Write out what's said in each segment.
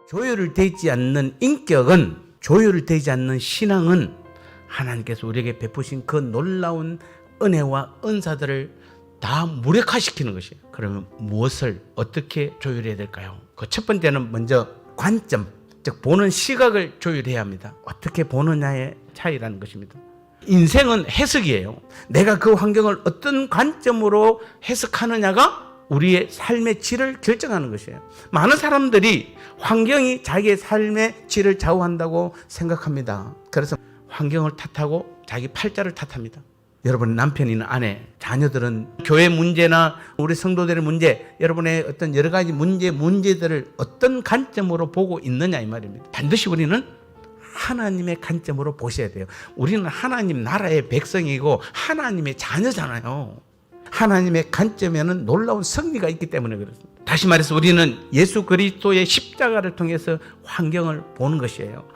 조율되지 않는 인격은, 조율되지 않는 신앙은 하나님께서 우리에게 베푸신 그 놀라운 은혜와 은사들을 다 무력화시키는 것이에요. 그러면 무엇을 어떻게 조율해야 될까요? 그 첫 번째는 먼저 관점, 즉 보는 시각을 조율해야 합니다. 어떻게 보느냐의 차이라는 것입니다. 인생은 해석이에요. 내가 그 환경을 어떤 관점으로 해석하느냐가 우리의 삶의 질을 결정하는 것이에요. 많은 사람들이 환경이 자기의 삶의 질을 좌우한다고 생각합니다. 그래서 환경을 탓하고 자기 팔자를 탓합니다. 여러분 남편이나 아내, 자녀들은 교회 문제나 우리 성도들의 문제, 여러분의 어떤 여러 가지 문제들을 어떤 관점으로 보고 있느냐 이 말입니다. 반드시 우리는 하나님의 관점으로 보셔야 돼요. 우리는 하나님 나라의 백성이고 하나님의 자녀잖아요. 하나님의 관점에는 놀라운 승리가 있기 때문에 그렇습니다. 다시 말해서 우리는 예수 그리스도의 십자가를 통해서 환경을 보는 것이에요.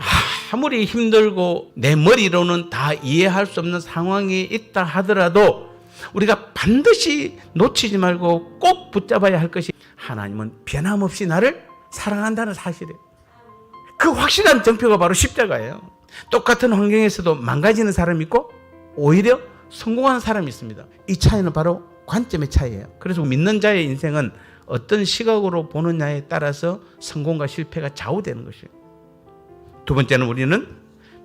아무리 힘들고 내 머리로는 다 이해할 수 없는 상황이 있다 하더라도 우리가 반드시 놓치지 말고 꼭 붙잡아야 할 것이, 하나님은 변함없이 나를 사랑한다는 사실이에요. 그 확실한 증표가 바로 십자가예요. 똑같은 환경에서도 망가지는 사람이 있고 오히려 성공하는 사람이 있습니다. 이 차이는 바로 관점의 차이예요. 그래서 믿는 자의 인생은 어떤 시각으로 보느냐에 따라서 성공과 실패가 좌우되는 것이에요. 두 번째는 우리는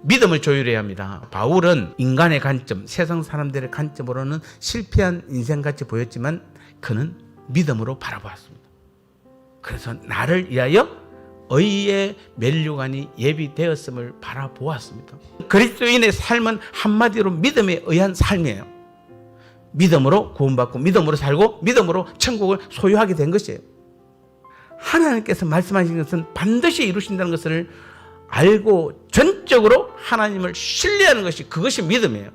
믿음을 조율해야 합니다. 바울은 인간의 관점, 세상 사람들의 관점으로는 실패한 인생같이 보였지만 그는 믿음으로 바라보았습니다. 그래서 나를 위하여 의의 면류관이 예비되었음을 바라보았습니다. 그리스도인의 삶은 한마디로 믿음에 의한 삶이에요. 믿음으로 구원받고 믿음으로 살고 믿음으로 천국을 소유하게 된 것이에요. 하나님께서 말씀하신 것은 반드시 이루신다는 것을 알고 전적으로 하나님을 신뢰하는 것이, 그것이 믿음이에요.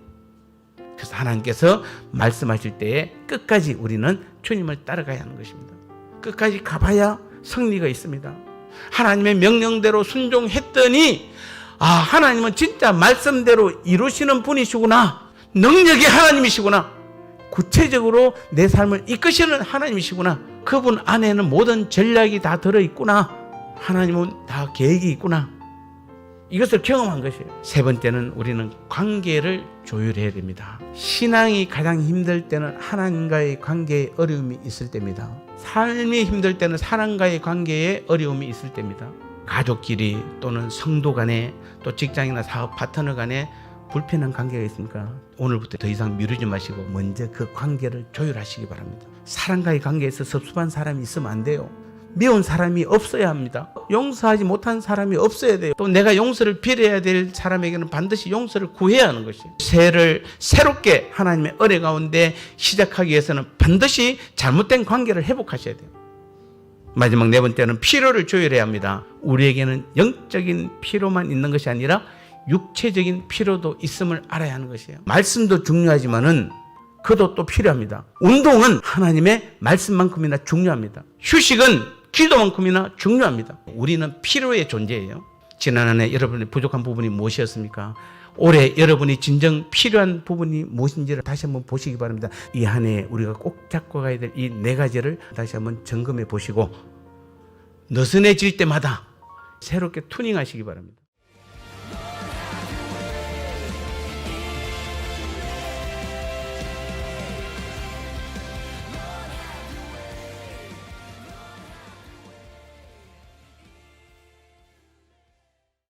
그래서 하나님께서 말씀하실 때에 끝까지 우리는 주님을 따라가야 하는 것입니다. 끝까지 가봐야 승리가 있습니다. 하나님의 명령대로 순종했더니 하나님은 진짜 말씀대로 이루시는 분이시구나, 능력이 하나님이시구나, 구체적으로 내 삶을 이끄시는 하나님이시구나, 그분 안에는 모든 전략이 다 들어있구나, 하나님은 다 계획이 있구나, 이것을 경험한 것이에요. 세 번째는 우리는 관계를 조율해야 됩니다. 신앙이 가장 힘들 때는 하나님과의 관계에 어려움이 있을 때입니다. 삶이 힘들 때는 사람과의 관계에 어려움이 있을 때입니다. 가족끼리 또는 성도 간에, 또 직장이나 사업 파트너 간에 불편한 관계가 있습니까? 오늘부터 더 이상 미루지 마시고 먼저 그 관계를 조율하시기 바랍니다. 사람과의 관계에서 섭섭한 사람이 있으면 안 돼요. 미운 사람이 없어야 합니다. 용서하지 못한 사람이 없어야 돼요. 또 내가 용서를 빌어야 될 사람에게는 반드시 용서를 구해야 하는 것이에요. 새해를 새롭게 하나님의 은혜 가운데 시작하기 위해서는 반드시 잘못된 관계를 회복하셔야 돼요. 마지막 네 번째는 필요를 조율해야 합니다. 우리에게는 영적인 필요만 있는 것이 아니라 육체적인 필요도 있음을 알아야 하는 것이에요. 말씀도 중요하지만은 그도 또 필요합니다. 운동은 하나님의 말씀만큼이나 중요합니다. 휴식은 기도만큼이나 중요합니다. 우리는 필요의 존재예요. 지난 한 해 여러분의 부족한 부분이 무엇이었습니까? 올해 여러분이 진정 필요한 부분이 무엇인지를 다시 한번 보시기 바랍니다. 이 한 해 우리가 꼭 잡고 가야 될 이 네 가지를 다시 한번 점검해 보시고 느슨해질 때마다 새롭게 투닝하시기 바랍니다.